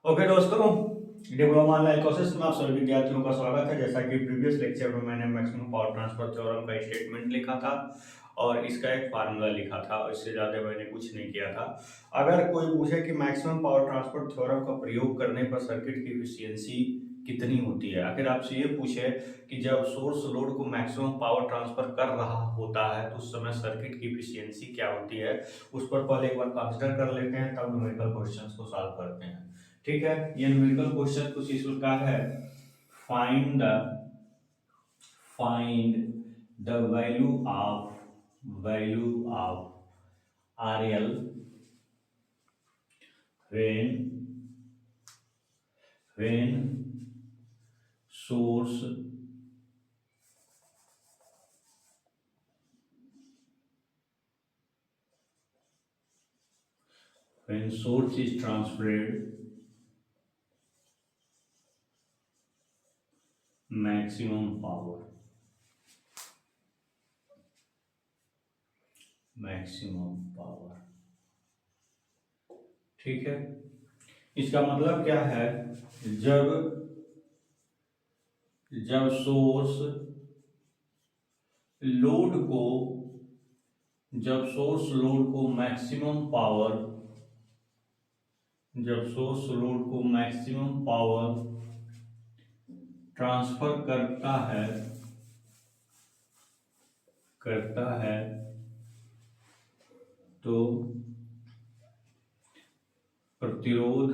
Okay दोस्तों, diploma online courses में आप सभी विद्यार्थियों का स्वागत है। जैसा कि प्रीवियस लेक्चर में मैंने मैक्सिमम पावर ट्रांसफर थ्योरम का स्टेटमेंट लिखा था और इसका एक फार्मूला लिखा था और इससे ज़्यादा मैंने कुछ नहीं किया था। अगर कोई पूछे कि मैक्सिमम पावर ट्रांसफर थ्योरम का प्रयोग करने पर सर्किट की एफिशिएंसी कितनी होती है, आखिर आपसे ये पूछे कि जब सोर्स लोड को मैक्सिमम पावर ट्रांसफर कर रहा होता है तो उस समय सर्किट की एफिशिएंसी क्या होती है, उस पर पहले एक बार कंसिडर कर लेते हैं, तब न्यूमेरिकल क्वेश्चंस को सॉल्व करते हैं। ठीक है, ये न्यूमेरिकल क्वेश्चन कुछ इस प्रकार है। Find the value of RL when source is transferred maximum power। ठीक है, इसका मतलब क्या है? जब जब सोर्स लोड को मैक्सिमम पावर ट्रांसफर करता है तो प्रतिरोध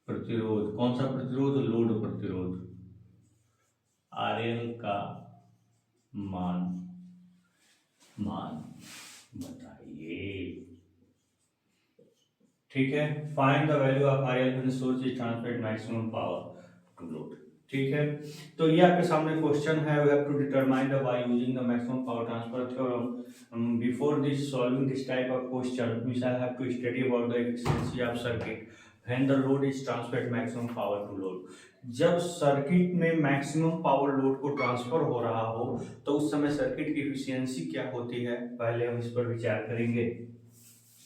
कौन सा प्रतिरोध? लोड प्रतिरोध RL का मान बताइए। ठीक है, find the value of RL when source is transferred maximum power to load. ठीक है, तो ये आपके सामने क्वेश्चन है। We have to determine the by using the maximum power transfer theorem. Before this solving this type of question we shall have to study about the efficiency of circuit when the load is transferred maximum power to load. जब circuit में maximum power load को transfer हो रहा हो तो उस समय circuit की एफिशिएंसी क्या होती है, पहले हम इस पर विचार करेंगे।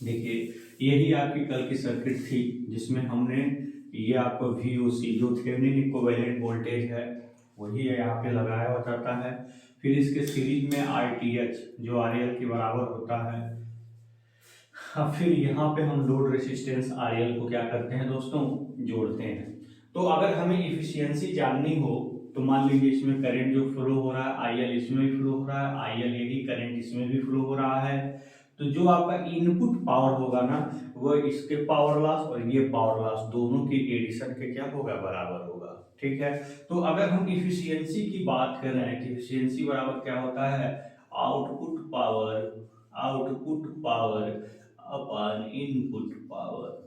देखिए, यही आपकी कल की सर्किट थी जिसमें हमने ये आपको VOC जो थेवेनिन इक्विवेलेंट वोल्टेज है वही यहाँ पे लगाया होता है। फिर इसके सीरीज में RTH जो RL के बराबर होता है। अब फिर यहाँ पे हम लोड रेसिस्टेंस RL को क्या करते हैं दोस्तों? जोड़ते हैं। तो अगर हमें इफिशियंसी जाननी हो तो मान लीजिए इसमें करंट जो फ्लो हो रहा है IL इसमें भी फ्लो हो रहा है, IL यही करंट इसमें भी फ्लो हो रहा है, तो जो आपका इनपुट पावर होगा ना वो इसके पावर लॉस और ये पावर लॉस दोनों के एडिशन के क्या होगा? बराबर होगा। ठीक है, तो अगर हम इफिशियंसी की बात कर रहे हैं कि इफिशियंसी बराबर क्या होता है? Output power upon input power.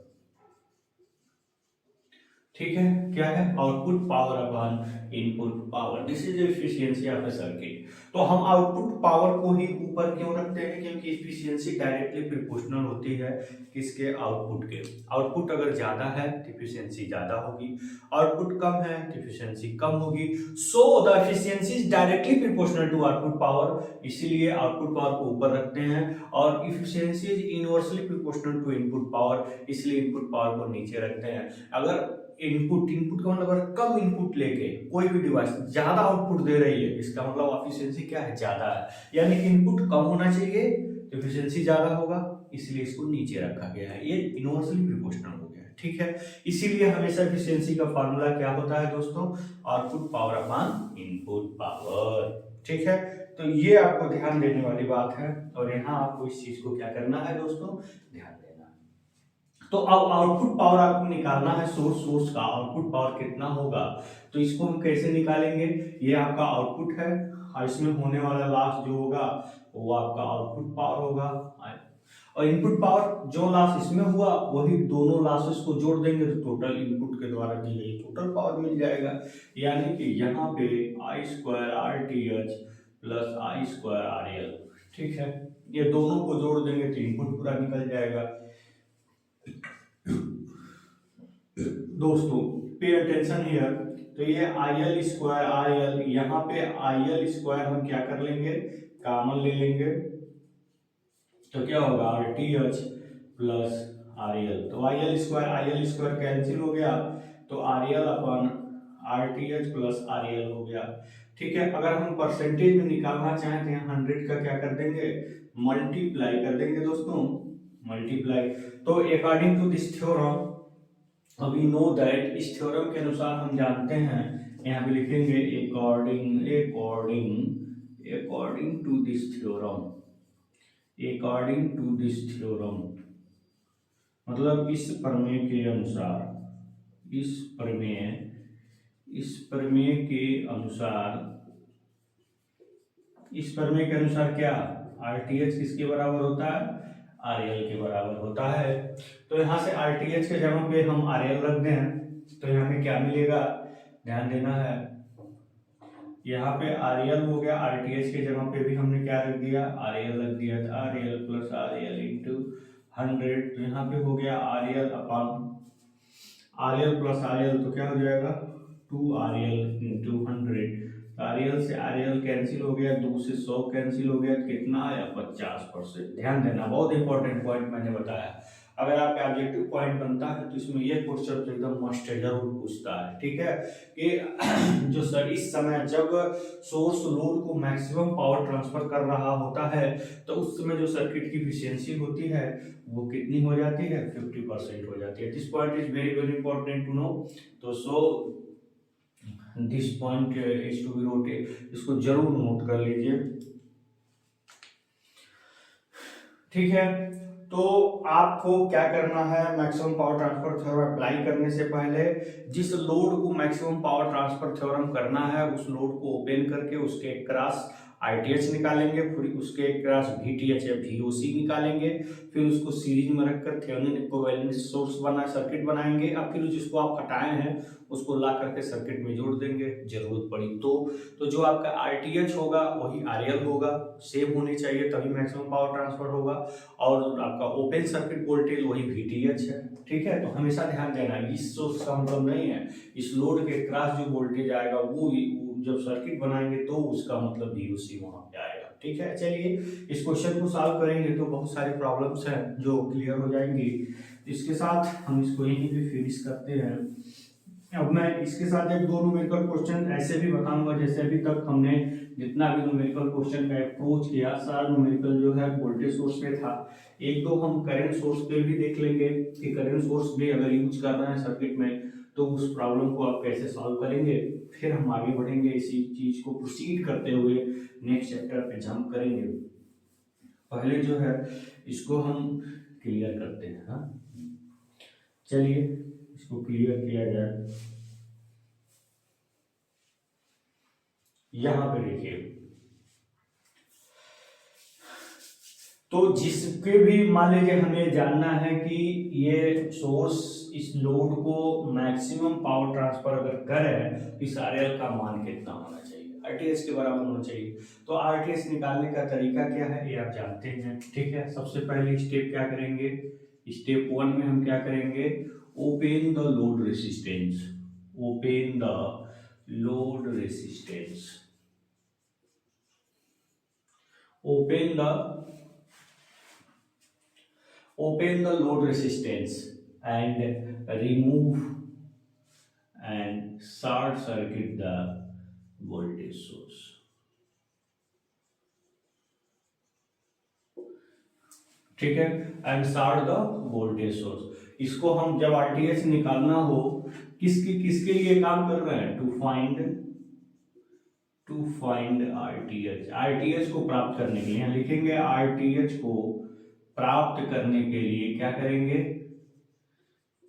ठीक है, क्या है? Output power upon input power, this is efficiency of a circuit. तो हम आउटपुट पावर को ही ऊपर क्यों रखते हैं? क्योंकि एफिशिएंसी डायरेक्टली प्रोपोर्शनल होती है किसके? आउटपुट के। आउटपुट अगर ज्यादा है तो एफिशिएंसी ज्यादा होगी, आउटपुट कम है तो एफिशिएंसी कम होगी। So the efficiency is directly proportional to output power, इसीलिए आउटपुट पावर को ऊपर रखते हैं। और efficiency is inversely proportional to input power, इसलिए इनपुट पावर को नीचे रखते हैं। अगर इनपुट का मतलब कम इनपुट लेके कोई भी डिवाइस ज्यादा आउटपुट दे रही है, इसका मतलब एफिशिएंसी क्या है? ज्यादा है। यानी इनपुट कम होना चाहिए तो एफिशिएंसी ज्यादा होगा, इसलिए इसको नीचे रखा गया है। ये इनवर्सली प्रोपोर्शनल हो गया है। ठीक है, इसीलिए हमेशा एफिशिएंसी का फार्मूला क्या होता है दोस्तों? Output power upon input power. ठीक है, तो ये आपको ध्यान देने वाली बात है और यहाँ आपको इस चीज को क्या करना है दोस्तों? ध्यान देना। तो अब आउटपुट पावर आपको निकालना है सोर्स का आउटपुट पावर कितना होगा, तो इसको हम कैसे निकालेंगे? ये आपका आउटपुट है और इसमें होने वाला लॉस जो होगा वो आपका आउटपुट पावर होगा, और इनपुट पावर जो लॉस इसमें हुआ वही दोनों लॉसेस को जोड़ देंगे तो टोटल इनपुट के द्वारा दी गई टोटल पावर मिल जाएगा। यानी कि यहाँ पे I2RTH प्लस I2RL। ठीक है, ये दोनों को जोड़ देंगे तो इनपुट पूरा निकल जाएगा। दोस्तों पे अटेंशन हियर, तो ये IL2RL, यहाँ पे IL2 हम क्या कर लेंगे? कॉमन ले लेंगे, तो क्या होगा? RTH प्लस आर एल, तो आई एल स्क्वायर कैंसिल हो गया, तो R L upon R T H plus R L हो गया। ठीक है, अगर हम परसेंटेज में निकालना चाहें तो यहाँ 100 का क्या कर देंगे, मल्टीप्लाई कर देंगे दोस्तों, मल्टीप्लाई। तो according to this theorem, we know that, इस थ्योरम के अनुसार हम जानते हैं, यहाँ पे लिखेंगे according according according to this theorem, according to this theorem मतलब इस प्रमेय के अनुसार, इस प्रमेय के अनुसार, इस प्रमेय के अनुसार क्या, आरटीएच किसके बराबर होता है, आरएल के बराबर होता है। तो यहाँ से आरटीएच के जगह पे हम आरएल रख दें, तो यहाँ पे क्या मिलेगा, ध्यान देना है, यहाँ पे आरएल हो गया, आरटीएच के जगह पे भी हमने क्या रख दिया, आरएल रख दिया, तो आरएल प्लस आरएल इंटू 100, तो यहाँ पे हो गया RL upon RL plus RL, तो क्या हो जाएगा 2RL इंटू 100, आरएल से आरएल कैंसिल हो गया, 2 से 100 कैंसिल हो गया, कितना आया 50%। ध्यान देना, बहुत इंपॉर्टेंट पॉइंट मैंने बताया, अगर आपका ऑब्जेक्टिव पॉइंट बनता है तो इसमें ये क्वेश्चन तो एकदम मस्ट है, जरूर पूछता है। ठीक है, कि जो सर इस समय जब सोर्स लोड को मैक्सिमम पावर ट्रांसफर कर रहा होता है, तो उस समय जो सर्किट की एफिशिएंसी होती है वो कितनी हो जाती है, 50% हो जाती है। This point is very very important to know, तो so this point is to be noted, इसको जरूर नोट कर लीजिए। ठीक है, तो आपको क्या करना है, maximum power transfer theorem apply करने से पहले जिस लोड को मैक्सिमम पावर ट्रांसफर थ्योरम करना है, उस लोड को ओपन करके उसके क्रॉस आईटीएच निकालेंगे, फिर उसके क्रॉस वीटीएच या वीओसी निकालेंगे, फिर उसको सीरीज में रखकर थेवेनिन इक्विवेलेंट सोर्स बना सर्किट बनाएंगे, अब फिर जिसको आप हटाए हैं उसको ला करके सर्किट में जोड़ देंगे जरूरत पड़ी तो जो आपका आरटीएच होगा वही आरएल होगा, सेम होनी चाहिए तभी मैक्सिमम पावर ट्रांसफर होगा, और आपका ओपन सर्किट वोल्टेज वही वीटीएच है। ठीक है, तो हमेशा ध्यान देना, इस सोर्स का मतलब नहीं है इस लोड के क्रॉस जो वोल्टेज आएगा वो जब सर्किट बनाएंगे तो उसका मतलब वीओसी वहां पे आएगा। ठीक है, चलिए इस क्वेश्चन को सॉल्व करेंगे तो बहुत सारी प्रॉब्लम्स हैं जो क्लियर हो जाएंगी। इसके साथ हम इसको यहीं पे फिनिश करते हैं। अब मैं इसके साथ एक दो न्यूमेरिकल क्वेश्चन ऐसे भी बताऊंगा, जैसे अभी तक हमने जितना भी न्यूमेरिकल क्वेश्चन का अप्रोच किया सारा न्यूमेरिकल जो है वोल्टेज सोर्स पे था, एक दो हम करंट सोर्स पे भी देख लेंगे कि करंट सोर्स भी अगर यूज कर रहे हैं सर्किट में तो उस प्रॉब्लम को आप कैसे सॉल्व करेंगे, फिर हम आगे बढ़ेंगे, इसी चीज को प्रोसीड करते हुए नेक्स्ट चैप्टर पे जंप करेंगे। पहले जो है इसको हम क्लियर करते हैं। हाँ, चलिए इसको क्लियर किया जाए। यहां पे देखिए, तो जिसके भी मान लीजिए हमें जानना है कि ये सोर्स इस लोड को मैक्सिमम पावर ट्रांसफर अगर करे तो इस आरएल का मान कितना होना चाहिए, आरटीएस के बराबर होना चाहिए। तो आरटीएस निकालने का तरीका क्या है ये आप जानते हैं। ठीक है, सबसे पहले स्टेप क्या करेंगे, स्टेप 1 में हम क्या करेंगे, open the load resistance, open the load resistance, open the load resistance and remove and short circuit the voltage source। ठीक है, and short the voltage source. इसको हम जब आरटीएच निकालना हो किसके लिए काम कर रहे हैं, टू फाइंड आरटीएच, आरटीएच को प्राप्त करने के लिए लिखेंगे, आरटीएच को प्राप्त करने के लिए क्या करेंगे,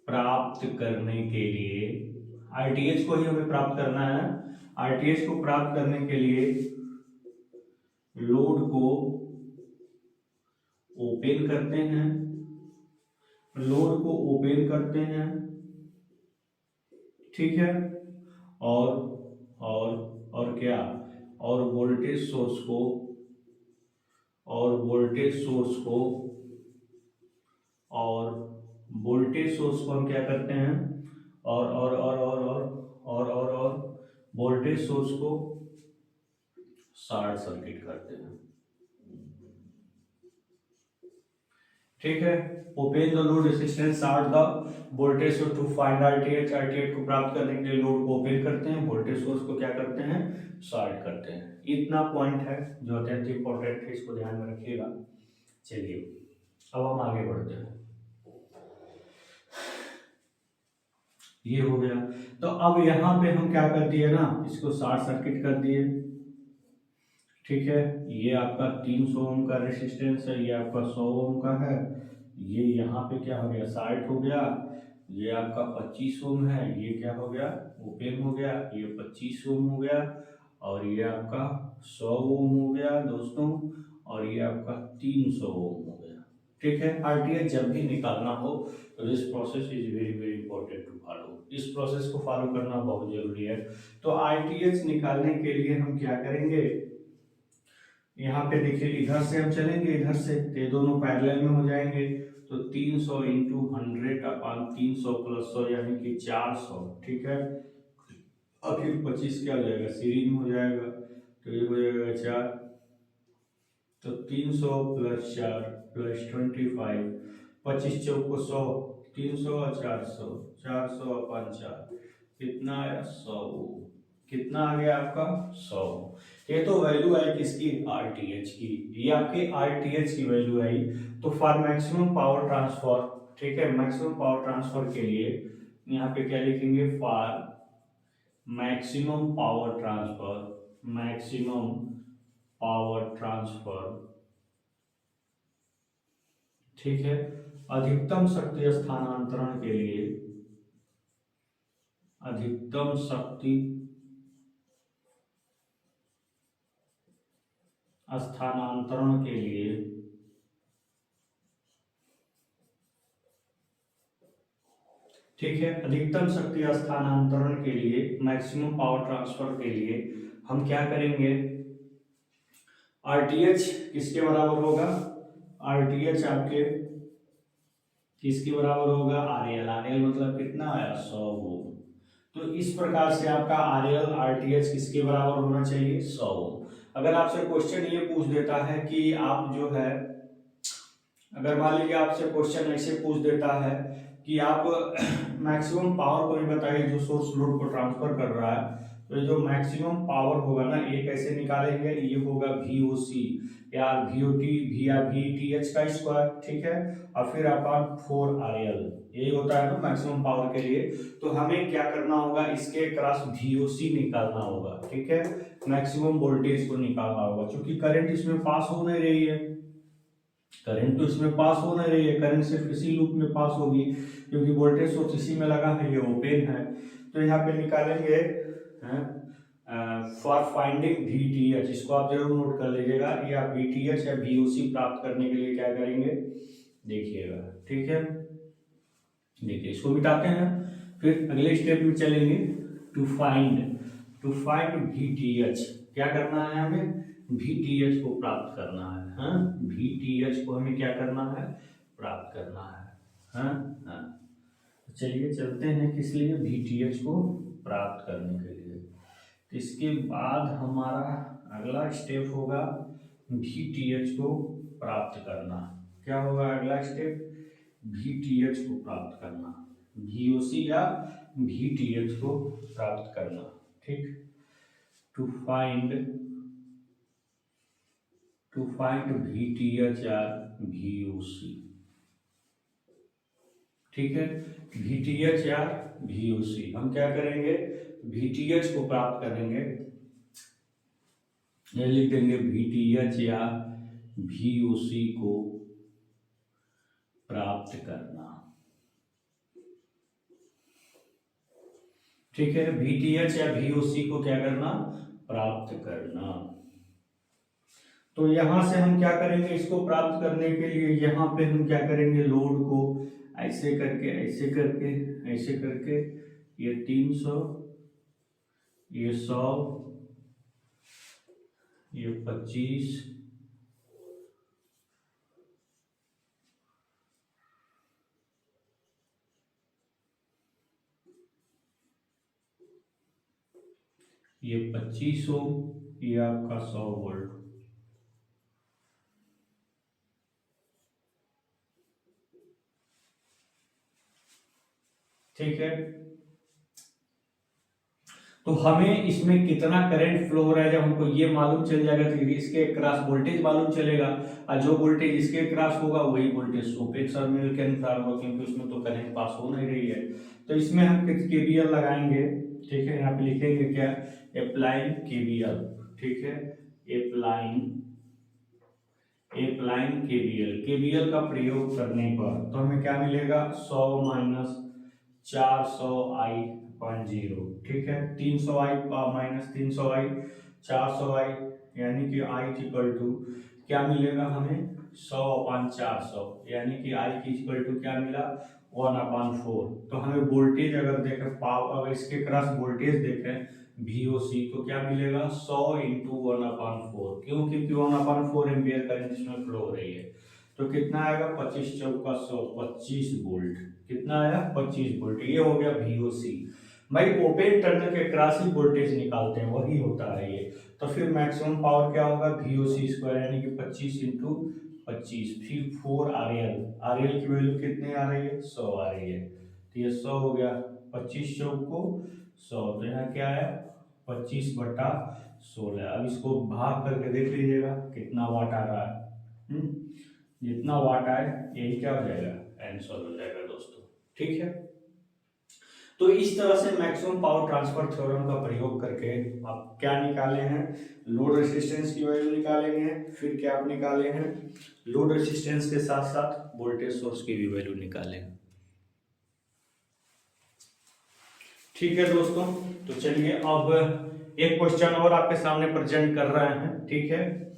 प्राप्त करने के लिए आरटीएच को ही हमें प्राप्त करना है। आरटीएच को प्राप्त करने के लिए लोड को ओपन करते हैं, लोड को ओपन करते हैं। ठीक है, और क्या, और वोल्टेज सोर्स को, और वोल्टेज सोर्स को, और वोल्टेज सोर्स को हम क्या करते हैं, और वोल्टेज सोर्स को शॉर्ट सर्किट करते हैं। ठीक है। Open the load resistance start the voltage source to find RTH. RTH को प्राप्त करने के लिए लोड को ओपन करते हैं, वोल्टेज सोर्स को क्या करते हैं, शॉर्ट करते हैं। इतना पॉइंट है जो अत्यंत इंपॉर्टेंट है, इसको ध्यान में रखिएगा। चलिए अब हम आगे बढ़ते हैं। ये हो गया। तो अब यहाँ पे हम क्या कर दिए ना, इसको शॉर्ट सर्किट कर दिए। ठीक है, ये आपका 300 ओम का रेसिस्टेंस है, ये आपका 100 ओम का है। ये यहाँ पे क्या हो गया, 60 हो गया। ये आपका 25 ओम है, ये क्या हो गया, ओपन हो गया। ये 25 ओम हो गया और ये आपका 100 ओम हो गया दोस्तों, और ये आपका 300 ओम हो गया। ठीक है। आरटीएच जब भी निकालना हो तो this process is very very important to follow. इस प्रोसेस को फॉलो करना बहुत जरूरी है। तो आरटीएच निकालने के लिए हम क्या करेंगे, यहाँ पे देखिए इधर से हम चलेंगे, इधर से तो ये दोनों पैरेलल में हो जाएंगे। तो 300 इंटू 100 अपान 300 प्लस 100 यानी कि 400। ठीक है। अब फिर 25 क्या हो जाएगा, सीरीज में हो जाएगा, तो ये हो जाएगा 4। तो 300 प्लस 4 प्लस 25, 25 चौको 100, 300 और 400, 400 अपन 4, कितना आया 100। कितना आ गया आपका 100। ये तो वैल्यू आई किसकी, आरटीएच की। ये आपकी आरटीएच की वैल्यू आई। तो फॉर मैक्सिमम पावर ट्रांसफर, ठीक है, मैक्सिमम पावर ट्रांसफर के लिए यहाँ पे क्या लिखेंगे, for maximum power transfer, maximum power transfer, ठीक है, अधिकतम शक्ति स्थानांतरण के लिए, अधिकतम शक्ति स्थानांतरण के लिए ठीक है, अधिकतम शक्ति स्थानांतरण के लिए, मैक्सिमम पावर ट्रांसफर के लिए हम क्या करेंगे, आरटीएच किसके बराबर होगा, आरटीएच आपके किसके बराबर होगा, आरएल। आरएल मतलब कितना आया, 100 ओम। तो इस प्रकार से आपका आरएल आरटीएच किसके बराबर होना चाहिए, 100 ओम। अगर आपसे क्वेश्चन ये पूछ देता है कि आप जो है, अगर मान लीजिए आपसे क्वेश्चन ऐसे पूछ देता है कि आप मैक्सिमम पावर को भी बताइए जो सोर्स लोड को ट्रांसफर कर रहा है, तो जो मैक्सिमम पावर होगा ना, ये कैसे निकालेंगे, ये होगा VOC या VOT भी या VTH का स्क्वायर। ठीक है। और फिर अपॉन 4RL, यही होता है ना मैक्सिमम पावर के लिए। तो हमें क्या करना होगा, इसके क्रॉस VOC निकालना होगा। ठीक है, मैक्सिमम वोल्टेज को निकालना होगा, क्योंकि करंट इसमें पास हो नहीं रही है, करंट तो इसमें पास हो नहीं रही है, करंट सिर्फ इसी लूप में पास होगी, क्योंकि वोल्टेज सोर्स इसी में लगा है, ये ओपन है। तो यहाँ पे निकालेंगे फॉर फाइंडिंग VTH, इसको आप जरूर नोट कर लीजिएगा। ये आप VTH या VOC प्राप्त करने के लिए क्या करेंगे, देखिएगा। ठीक है, देखिए इसको मिटाते हैं, फिर अगले स्टेप में चलेंगे। टू फाइंड VTH, क्या करना है हमें, VTH को प्राप्त करना है। हाँ, VTH को हमें क्या करना है, प्राप्त करना है। हाँ हाँ, चलिए चलते हैं किस लिए, VTH को प्राप्त करने के लिए। तो इसके बाद हमारा अगला स्टेप होगा VTH को प्राप्त करना। क्या होगा अगला स्टेप, VTH को प्राप्त करना, VOC या VTH को प्राप्त करना। ठीक, टू फाइंड VTH या VOC। ठीक है, VTH या VOC हम क्या करेंगे, VTH को प्राप्त करेंगे, ये लिख देंगे VTH या VOC को प्राप्त करना। ठीक है, VTH या VOC को क्या करना, प्राप्त करना। तो यहां से हम क्या करेंगे, इसको प्राप्त करने के लिए यहाँ पे हम क्या करेंगे, लोड को ऐसे करके ऐसे करके ऐसे करके, ये 300, ये 100, ये 25, ये 25 ओम, ये आपका 100 वोल्ट। ठीक है। तो हमें इसमें कितना करंट फ्लो हो रहा है जब हमको ये मालूम चल जाएगा तो इसके क्रॉस वोल्टेज मालूम चलेगा, और जो वोल्टेज इसके क्रॉस होगा वही वोल्टेज सोपेक टर्मिनल के अनुसार होगा, क्योंकि उसमें तो करंट पास हो नहीं रही है। तो इसमें हम केवीएल लगाएंगे। ठीक है, यहाँ पे लिखेंगे क्या, अप्लाइंग केवीएल। ठीक है, अप्लाइंग केवीएल। केवीएल का प्रयोग करने पर तो हमें क्या मिलेगा, 100 माइनस 400i/0। ठीक है, 300i माइनस 300i 400i, यानी कि i इक्वल टू क्या मिलेगा हमें, 100/400, यानी कि i की इक्वल टू क्या मिला, 1/4। तो हमें वोल्टेज अगर देखें, पावर अगर इसके क्रॉस वोल्टेज देखें VOC, तो क्या मिलेगा, 100 इंटू 1/4। क्यों, क्योंकि 1/4 एम्पियर करंट इसमें फ्लो हो रही है। तो कितना आएगा, 25 चौका 100, 25 वोल्ट। कितना आया, 25 वोल्ट। ये हो गया VOC। भाई ओपन टर्मिनल के क्रॉस ही वोल्टेज निकालते हैं, वही होता है ये। तो फिर मैक्सिमम पावर क्या होगा, VOC स्क्वायर, यानी कि 25 इंटू 25, फिर 4 RL की वैल्यू कितनी आ रही है, 100 आ रही है। तो ये 100 हो गया, 25 चौको 100, तो यहाँ क्या है, 25/16। अब इसको भाग करके देख लीजिएगा कितना वाट आ रहा है। जितना वाट आए यही क्या हो जाएगा, आंसर हो जाएगा दोस्तों। ठीक है, तो इस तरह से मैक्सिमम पावर ट्रांसफर थ्योरम का प्रयोग करके आप क्या निकाले हैं, लोड रेजिस्टेंस की वैल्यू निकालेंगे। फिर क्या आप निकाले हैं, लोड रेजिस्टेंस के साथ साथ वोल्टेज सोर्स की भी वैल्यू निकालें। ठीक है दोस्तों, तो चलिए अब एक क्वेश्चन और आपके सामने प्रेजेंट कर रहे हैं। ठीक है,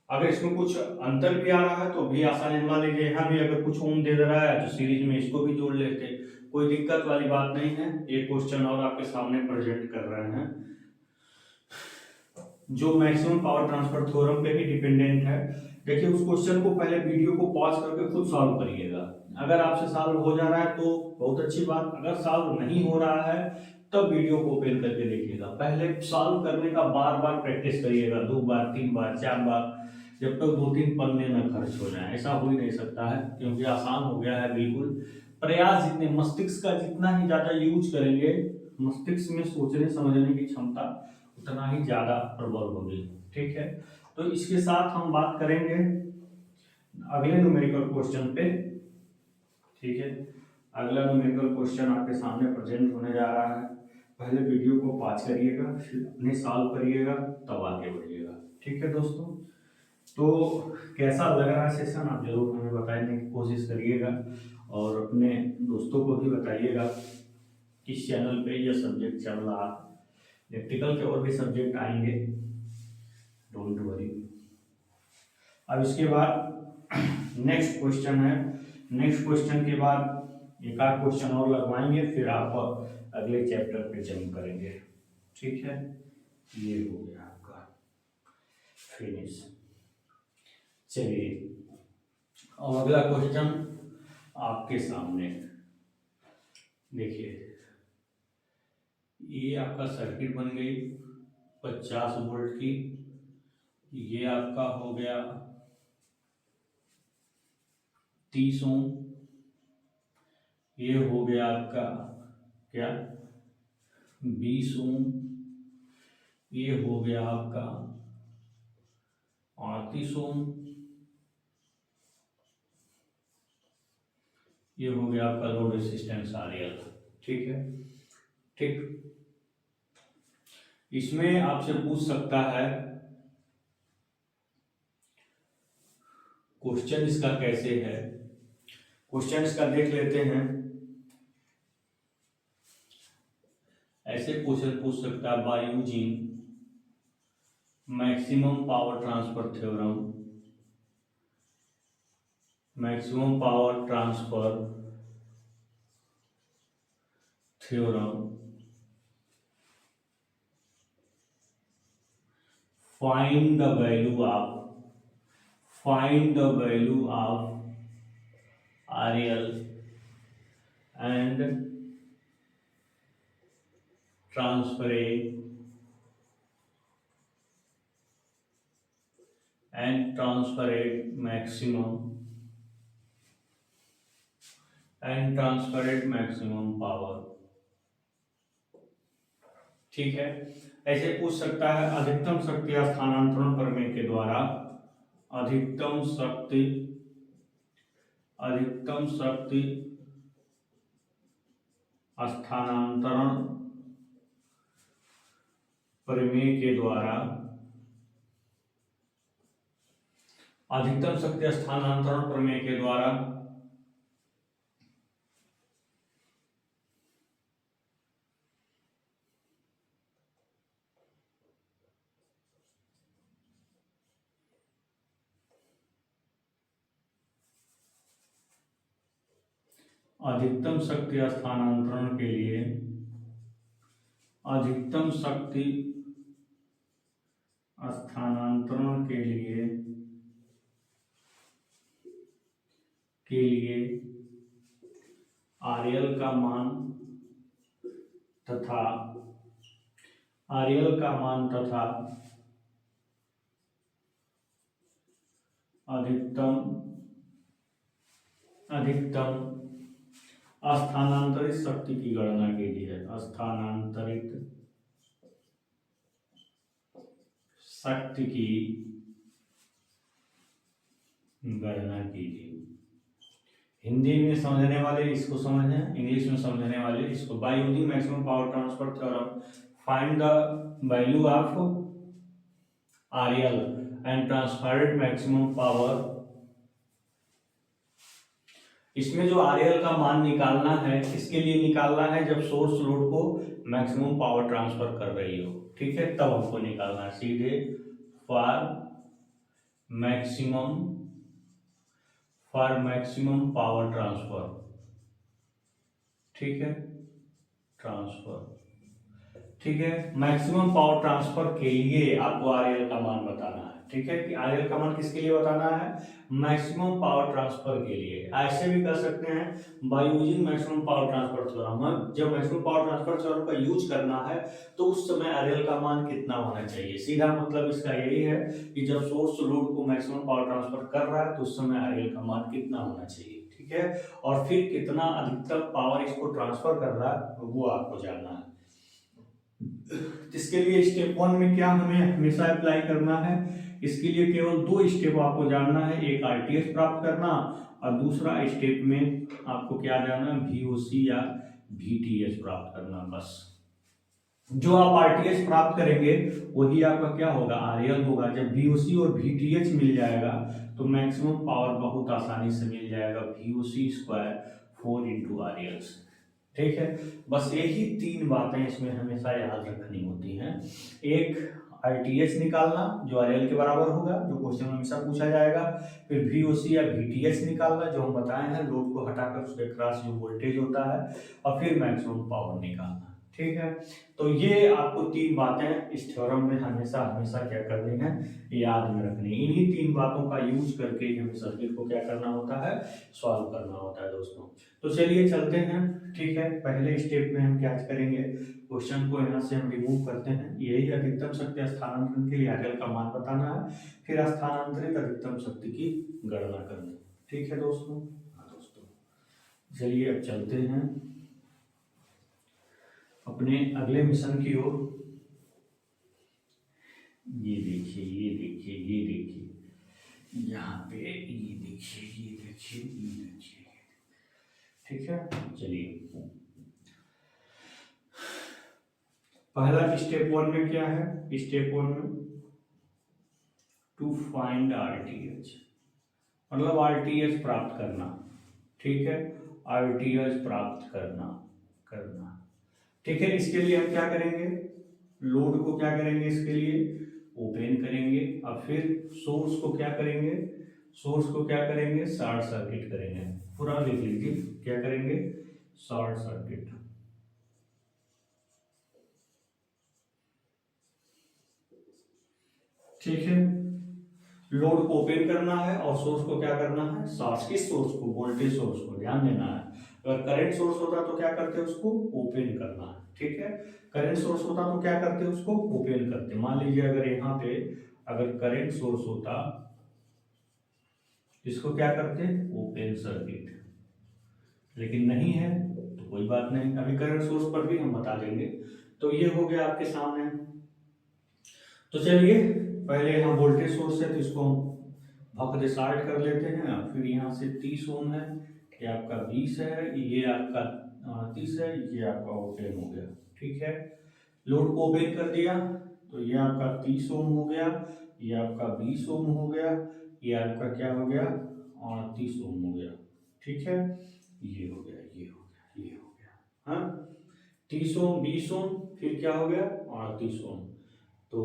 अगर इसमें कुछ अंतर भी आ रहा है तो भी आसानी, मान लीजिए यहाँ भी अगर कुछ ओम दे रहा है तो सीरीज में इसको भी जोड़ लेते, कोई दिक्कत वाली बात नहीं है। एक क्वेश्चन और आपके सामने प्रेजेंट कर रहे हैं जो मैक्सिमम पावर ट्रांसफर थ्योरम पे भी डिपेंडेंट है। देखिए उस क्वेश्चन को पहले वीडियो को पॉज करके खुद सॉल्व करिएगा। अगर आपसे सॉल्व हो जा रहा है तो बहुत अच्छी बात, अगर सॉल्व नहीं हो रहा है तब वीडियो को ओपन करके देखिएगा। पहले सॉल्व करने का बार बार प्रैक्टिस करिएगा, 2 बार 3 बार 4 बार, जब तक 2-3 पन्ने न खर्च हो जाए। ऐसा हो ही नहीं सकता है, क्योंकि आसान हो गया है बिल्कुल। प्रयास जितने, मस्तिष्क का जितना ही ज्यादा यूज करेंगे, मस्तिष्क में सोचने समझने की क्षमता उतना ही ज्यादा प्रबल होगी। ठीक है, तो इसके साथ हम बात करेंगे अगले न्यूमेरिकल क्वेश्चन पे। ठीक है, अगला न्यूमेरिकल क्वेश्चन आपके सामने प्रेजेंट होने जा रहा है। पहले वीडियो को पॉज करिएगा, फिर अपने सॉल्व करिएगा, तब आगे बढ़िएगा। ठीक है दोस्तों, तो कैसा लग रहा है सेशन आप जरूर हमें बताने की कोशिश करिएगा, और अपने दोस्तों को भी बताइएगा किस चैनल पे यह सब्जेक्ट चल रहा है। इलेक्ट्रिकल के और भी सब्जेक्ट आएंगे, डोंट वरी। अब इसके बाद नेक्स्ट क्वेश्चन है, नेक्स्ट क्वेश्चन के बाद एक आध क्वेश्चन और लगवाएंगे, फिर आप अगले चैप्टर पे जंप करेंगे। ठीक है, ये हो गया आपका फिनिश। चलिए और अगला क्वेश्चन आपके सामने देखिए, ये आपका सर्किट बन गई 50 वोल्ट की। ये आपका हो गया 30 ओम। ये हो गया आपका क्या, 20 ओम। ये हो गया आपका 38 ओम। ये हो गया आपका लोड रेजिस्टेंस RL। ठीक है, ठीक। इसमें आपसे पूछ सकता है क्वेश्चन इसका कैसे है, क्वेश्चन इसका देख लेते हैं। ऐसे क्वेश्चन पूछ सकता है, by using maximum power transfer theorem, maximum power transfer theorem, find the value of RL and transfer it maximum and transferred maximum power. ठीक है, ऐसे पूछ सकता है अधिकतम शक्ति स्थानांतरण प्रमेय के द्वारा, अधिकतम शक्ति स्थानांतरण प्रमेय के द्वारा, अधिकतम शक्ति स्थानांतरण प्रमेय के द्वारा अधिकतम शक्ति स्थानांतरण के लिए, अधिकतम शक्ति स्थानांतरण के लिए RL का मान तथा अधिकतम स्थानांतरित शक्ति की गणना कीजिए, स्थानांतरित शक्ति की गणना कीजिए। हिंदी में समझने वाले इसको समझें, इंग्लिश में समझने वाले इसको। Bye using maximum power transfer theorem find the value of RL and transferred maximum power. इसमें जो RL का मान निकालना है, इसके लिए निकालना है जब सोर्स लोड को मैक्सिमम पावर ट्रांसफर कर रही हो, ठीक है, तब हमको निकालना है सीधे फॉर मैक्सिमम पावर ट्रांसफर, ठीक है, ठीक है। मैक्सिमम पावर ट्रांसफर के लिए आपको RL का मान बताना है, ठीक है, कि RL का मान किसके लिए बताना है, मैक्सिमम पावर ट्रांसफर के लिए। ऐसे भी कर सकते हैं bye using maximum power transfer theorem. जब मैक्सिमम पावर ट्रांसफर थ्योरम का यूज करना है तो उस समय RL का मान कितना होना चाहिए। सीधा मतलब इसका यही है कि जब सोर्स लोड को मैक्सिमम पावर ट्रांसफर कर रहा है तो उस समय RL का मान कितना होना चाहिए, ठीक है, और फिर कितना अधिकतम पावर इसको ट्रांसफर कर रहा है वो आपको जानना है। इसके लिए स्टेप 1 में क्या हमें हमेशा अप्लाई करना है, इसके लिए केवल 2 स्टेप आपको जानना है, एक RTH प्राप्त करना और दूसरा स्टेप में आपको क्या जानना है, VOC या VTH प्राप्त करना। बस जो आप RTH प्राप्त करेंगे वही आपका क्या होगा, RL होगा। जब VOC और VTH मिल जाएगा तो मैक्सिमम पावर बहुत आसानी से मिल जाएगा, VOC स्क्वायर 4 × RL से, ठीक है। बस यही 3 बातें इसमें हमेशा याद रखनी होती हैं। एक RTH निकालना जो RL के बराबर होगा, जो क्वेश्चन में हमेशा पूछा जाएगा, फिर VOC या VTH निकालना जो हम बताए हैं, लोड को हटाकर उसके क्रॉस जो वोल्टेज होता है, और फिर मैक्सिमम पावर निकालना, ठीक है। तो ये आपको 3 बातें इस थ्योरम में हमेशा क्या करनी है, याद में रखनी। इन्हीं 3 बातों का यूज करके हमें सर्किट को क्या करना होता है, सॉल्व करना होता है दोस्तों। तो चलिए चलते हैं, ठीक है। पहले स्टेप में हम क्या करेंगे, क्वेश्चन को यहाँ से हम रिमूव करते हैं। यही अधिकतम शक्ति स्थानांतरण के लिए RL का मान बताना है, फिर स्थानांतरित अधिकतम शक्ति की गणना करनी, ठीक है दोस्तों। हाँ दोस्तों, चलिए अब चलते हैं अपने अगले मिशन की ओर। ये देखिए यहाँ पे, ये देखिए, ठीक है। चलिए पहला स्टेप 1 में क्या है, स्टेप 1 में टू फाइंड RTH, मतलब RTH प्राप्त करना, ठीक है, RTH प्राप्त करना, ठीक है। इसके लिए हम क्या करेंगे, लोड को क्या करेंगे, इसके लिए ओपन करेंगे, और फिर सोर्स को क्या करेंगे, शॉर्ट सर्किट करेंगे। पूरा लिख लीजिए, क्या करेंगे, शॉर्ट सर्किट, ठीक है। लोड को ओपन करना है और सोर्स को क्या करना है, किस सोर्स को, वोल्टेज सोर्स को ध्यान देना है। अगर करंट सोर्स होता तो क्या करते, उसको ओपन करना है, ठीक है। करंट सोर्स होता तो क्या करते, उसको ओपन करते। मान लीजिए अगर यहाँ पे अगर करंट सोर्स होता, इसको क्या करते, ओपन सर्किट, लेकिन नहीं है तो कोई बात नहीं, अभी करंट सोर्स पर भी हम बता देंगे। तो ये हो गया आपके सामने। तो चलिए पहले हम वोल्टेज सोर्स है तो इसको हम भक शार्ट कर लेते हैं। फिर यहाँ से 30 ओम है, ये आपका 20 है, ये आपका 30 है, ये आपका ओपन हो गया। ठीक है, लोड को ओपन कर दिया तो ये आपका 30 ओम हो गया, ये आपका 20 ओम हो गया, ये आपका क्या हो गया 30 ओम हो गया। ठीक है, ये हो गया, ये हो गया, ये हो गया। हाँ, 30 ओम, 20 ओम, फिर क्या हो गया 30 ओम। तो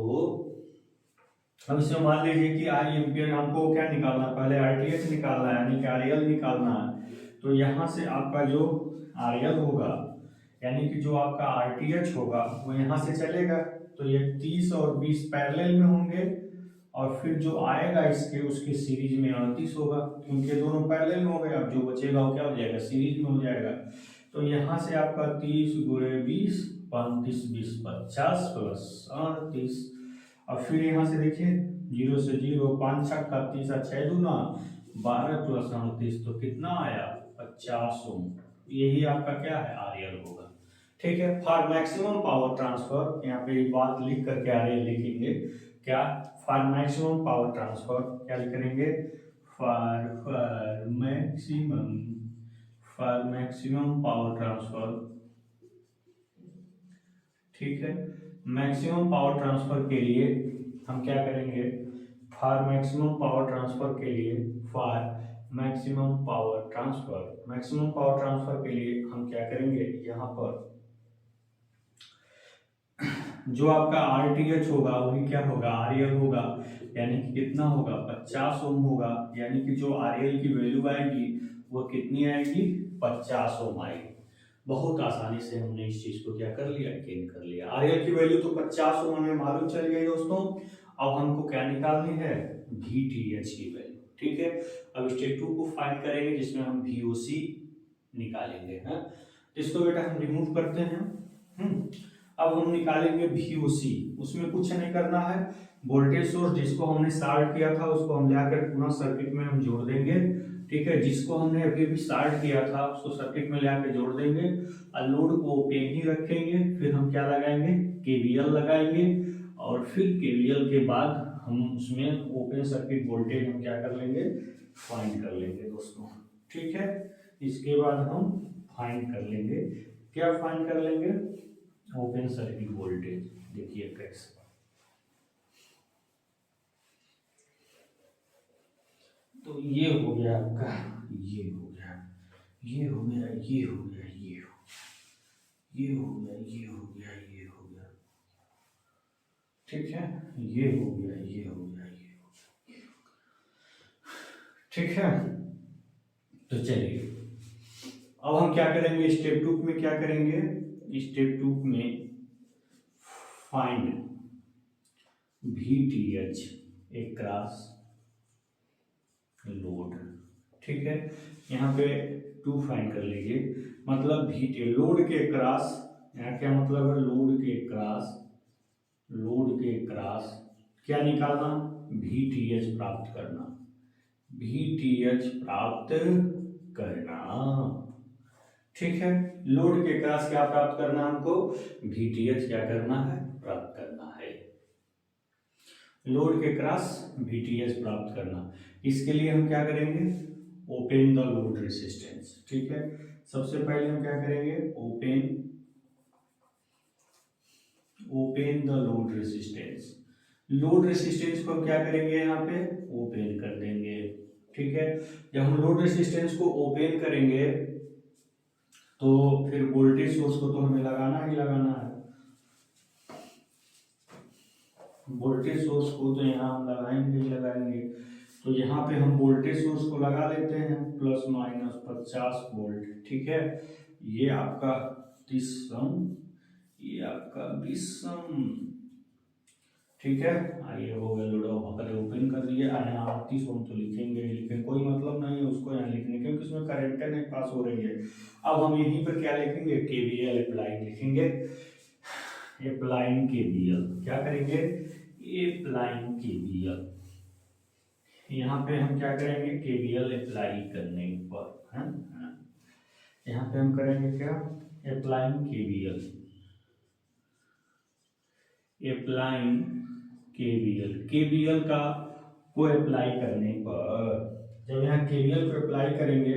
अब इसमें मान लीजिए कि आई एम्पियर हमको क्या निकालना है, पहले आरटीएच निकालना है यानी कि आरएल निकालना है। तो यहाँ से आपका जो आरएल होगा यानी कि जो आपका आरटीएच होगा वो यहाँ से चलेगा, तो ये 30 और 20 पैरेलल में होंगे, और फिर जो आएगा इसके उसके सीरीज में 38 होगा, क्योंकि दोनों पैरेलल में हो गए। अब जो बचेगा वो क्या हो जाएगा, सीरीज में हो जाएगा। तो यहाँ से आपका 30 गुणे 20, 35 20 50 प्लस 38। अब फिर यहाँ से देखिए 0 से 0, 5 छक्का का 30, 6 दूना 12 प्लस 38, तो कितना आया 50 ओम। यही आपका क्या है आरएल होगा। ठीक है, फॉर मैक्सिमम पावर ट्रांसफर, यहाँ पे बात लिख करके आरएल लिखेंगे क्या, फॉर मैक्सिमम पावर ट्रांसफर क्या करेंगे, फॉर मैक्सिमम पावर ट्रांसफर। ठीक है, मैक्सिमम पावर ट्रांसफर के लिए हम क्या करेंगे, फॉर मैक्सिमम पावर ट्रांसफर के लिए, for maximum power transfer, maximum power transfer के लिए हम क्या करेंगे, यहाँ पर जो आपका आरटीएच होगा वही क्या होगा आरएल होगा, यानी कि कितना होगा 50 ओम होगा, यानी कि जो आरएल की वैल्यू आएगी वो कितनी आएगी 50 ओम आएगी। बहुत आसानी से हमने इस चीज को क्या कर लिया, गेन कर लिया। आरएल की वैल्यू तो 50 ओम हमें मालूम चल गई दोस्तों। अब हमको क्या निकालनी है, वीटीएच की वैल्यू। ठीक है, अब स्टेप 2 को फाइंड करेंगे जिसमें हम वीओसी निकालेंगे। है, इसको बेटा हम रिमूव करते हैं। अब हम निकालेंगे VOC, उसमें कुछ नहीं करना है, वोल्टेज सोर्स जिसको हमने शार्ट किया था उसको हम लाकर पुनः सर्किट में हम जोड़ देंगे। ठीक है, जिसको हमने अभी भी शार्ट किया था उसको सर्किट में लाकर जोड़ देंगे, और लोड को ओपन ही रखेंगे। फिर हम क्या लगाएंगे, KVL लगाएंगे, और फिर KVL के बाद हम उसमें ओपन सर्किट वोल्टेज हम क्या कर लेंगे, फाइंड कर लेंगे दोस्तों। ठीक है, इसके बाद हम फाइंड कर लेंगे, क्या फाइंड कर लेंगे, ओपन सर्किट वोल्टेज। देखिए कैसे, तो ये हो गया आपका, ये हो गया, ये हो गया, ये हो गया, ये हो गया, ये हो गया, ये हो गया, ये हो गया। ठीक है, ये हो गया, ये हो गया, ये हो गया। ठीक है, तो चलिए अब हम क्या करेंगे, स्टेप 2 में क्या करेंगे, स्टेप 2 में फाइंड VTH अक्रॉस लोड। ठीक है, यहाँ पे 2 फाइंड कर लीजिए, मतलब VTH लोड के क्रॉस, यहाँ क्या मतलब है, लोड के क्रॉस, लोड के क्रॉस क्या निकालना, VTH प्राप्त करना, VTH प्राप्त करना। ठीक है, लोड के क्रॉस क्या प्राप्त करना, हमको VTH क्या करना है, प्राप्त करना है। लोड के क्रॉस VTH प्राप्त करना, इसके लिए हम क्या करेंगे, ओपन द लोड रेसिस्टेंस। ठीक है, सबसे पहले हम क्या करेंगे, open the load resistance. Load resistance को हम क्या करेंगे, यहाँ पे ओपन कर देंगे। ठीक है, जब हम लोड रेसिस्टेंस को ओपन करेंगे तो फिर वोल्टेज सोर्स को तो हमें लगाना ही लगाना है। वोल्टेज सोर्स को तो यहाँ हम लगाएंगे ही लगाएंगे, तो यहाँ पे हम वोल्टेज सोर्स को लगा लेते हैं प्लस माइनस 50 वोल्ट। ठीक है, ये आपका 30 ओम, ये आपका 20 ओम। ठीक है, आइए हो गया लोड, ओपन कर दिए, यहाँ 38 ओम तो लिखेंगे, लेकिन कोई मतलब नहीं है उसको यहाँ लिखने, क्योंकि उसमें करंट नहीं पास हो रही है। अब हम यहीं पर क्या लिखेंगे, KVL अप्लाई लिखेंगे, अप्लाइंग KVL, क्या करेंगे, अप्लाइंग KVL। यहाँ पे हम क्या करेंगे, KVL अप्लाई करने पर, है। यहाँ पे हम करेंगे क्या, applying KVL, applying KVL, KVL का को अप्लाई करने पर, जब यहाँ केवीएल को अप्लाई करेंगे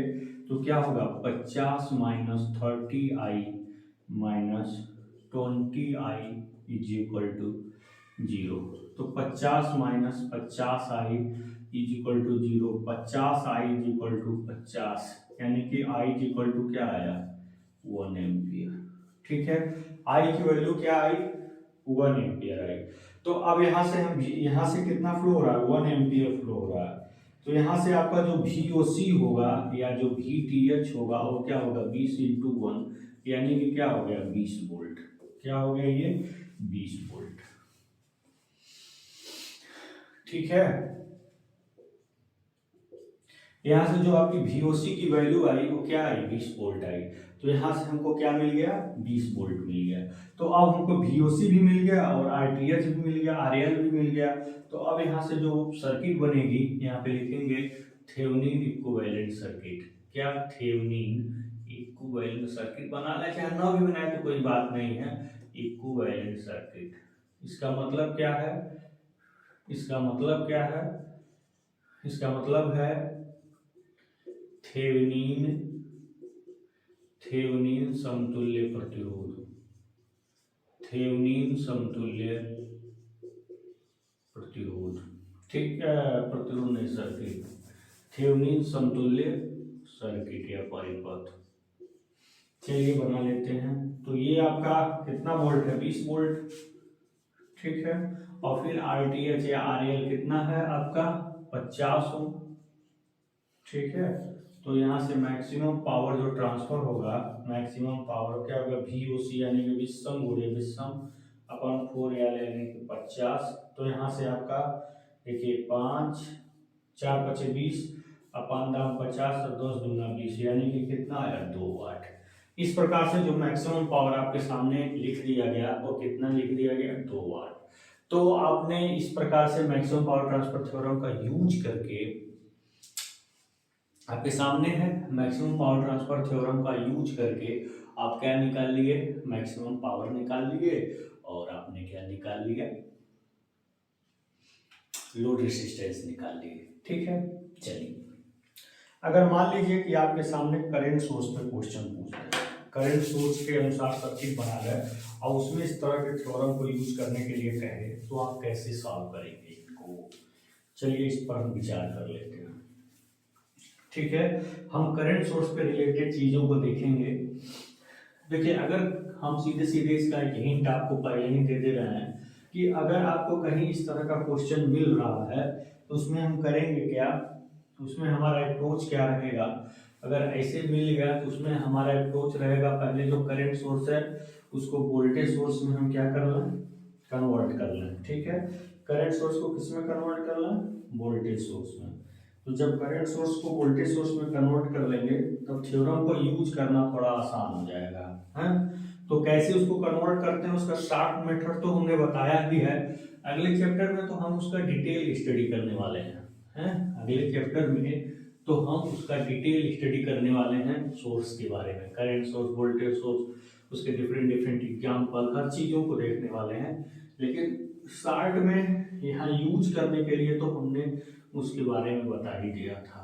तो क्या होगा, 50 minus 30i minus 20i is equal to 0। तो 50 minus 50i is equal to 0, 50i is equal to 50, यानी कि i इज इक्वल टू क्या आया, 1 एम्पियर। ठीक है, i की वैल्यू क्या आई, 1 एम्पियर आई। तो अब यहाँ से हम यहाँ से कितना फ्लो हो रहा है, 1 एम्पियर फ्लो हो रहा है। तो यहाँ से आपका जो VOC होगा या जो VTH होगा वो क्या होगा, 20 इंटू 1, यानी कि क्या हो गया, 20 वोल्ट। क्या हो गया ये, 20 वोल्ट। ठीक है, यहाँ से जो आपकी VOC की वैल्यू आई वो क्या आई, 20 वोल्ट आई। तो यहाँ से हमको क्या मिल गया, 20 वोल्ट मिल गया। तो अब हमको VOC भी मिल गया और RTH भी मिल गया, RL भी मिल गया। तो अब यहाँ से जो सर्किट बनेगी, यहाँ पे लिखेंगे थेवेनिन इक्विवेलेंट सर्किट। क्या, थेवेनिन इक्विवेलेंट सर्किट बना ले, चाहे ना भी बनाए तो कोई बात नहीं है, इक्विवेलेंट सर्किट। इसका मतलब क्या है, इसका मतलब क्या है, इसका मतलब है थेवेनिन समतुल्य प्रतिरोध, थेवेनिन समतुल्य प्रतिरोध। ठीक है, प्रतिरोध नहीं, सर्किट, थेवेनिन समतुल्य सर्किट या परिपथ। चलिए बना लेते हैं। तो ये आपका कितना वोल्ट है, 20 वोल्ट। ठीक है, और फिर RTH या RL कितना है आपका, 50 ओम। ठीक है, तो यहाँ से मैक्सिमम पावर जो ट्रांसफर होगा, मैक्सिमम पावर क्या होगा, VOC यानी कि विषम गुणे विषम अपन 4 यानी कि 50। तो यहाँ से आपका देखिए 5 4 5 20 अपन दाम 50 और 10 दूना 20, यानी कि कितना आया, 2 वाट। इस प्रकार से जो मैक्सिमम पावर आपके सामने लिख दिया गया वो कितना लिख दिया गया, 2 वाट। तो आपने इस प्रकार से मैक्सिमम पावर ट्रांसफर थ्योरम का यूज करके, आपके सामने है मैक्सिमम पावर ट्रांसफर थ्योरम का यूज करके आप क्या निकाल लिए, मैक्सिमम पावर निकाल लिए, और आपने क्या निकाल लिया, लोड रेजिस्टेंस निकाल लिए। ठीक है, चलिए अगर मान लीजिए कि आपके सामने करंट सोर्स पे क्वेश्चन पूछते हैं, करंट सोर्स के अनुसार सर्किट बना है और उसमें इस तरह के थ्योरम को यूज करने के लिए कहे, तो आप कैसे सॉल्व करेंगे इनको। चलिए इस पर हम विचार कर लेते हैं। ठीक है, हम करंट सोर्स पे रिलेटेड चीजों को देखेंगे। देखिए, अगर हम सीधे सीधे इसका एक हिंट आपको पहले ही दे दे रहे हैं कि अगर आपको कहीं इस तरह का क्वेश्चन मिल रहा है तो उसमें हम करेंगे क्या, उसमें हमारा अप्रोच क्या रहेगा। अगर ऐसे मिल गया तो उसमें हमारा अप्रोच रहेगा, पहले जो करंट सोर्स है उसको वोल्टेज सोर्स में हम क्या कर लें, कन्वर्ट कर लें। ठीक है, करंट सोर्स को किस में कन्वर्ट कर लें, वोल्टेज सोर्स में। तो जब करंट सोर्स को वोल्टेज सोर्स में कन्वर्ट कर लेंगे तब थ्योरम को यूज करना थोड़ा आसान हो जाएगा, है। तो कैसे उसको कन्वर्ट करते हैं, उसका शॉर्ट मेथड तो हमने बताया ही है। अगले चैप्टर में तो हम उसका डिटेल स्टडी करने वाले हैं, अगले चैप्टर में तो हम उसका डिटेल स्टडी करने वाले हैं, सोर्स के बारे में, करंट सोर्स, वोल्टेज सोर्स, उसके डिफरेंट डिफरेंट एग्जाम्पल, हर चीज़ों को देखने वाले हैं। लेकिन शॉर्ट में यहाँ यूज करने के लिए तो हमने उसके बारे में बता ही दिया था।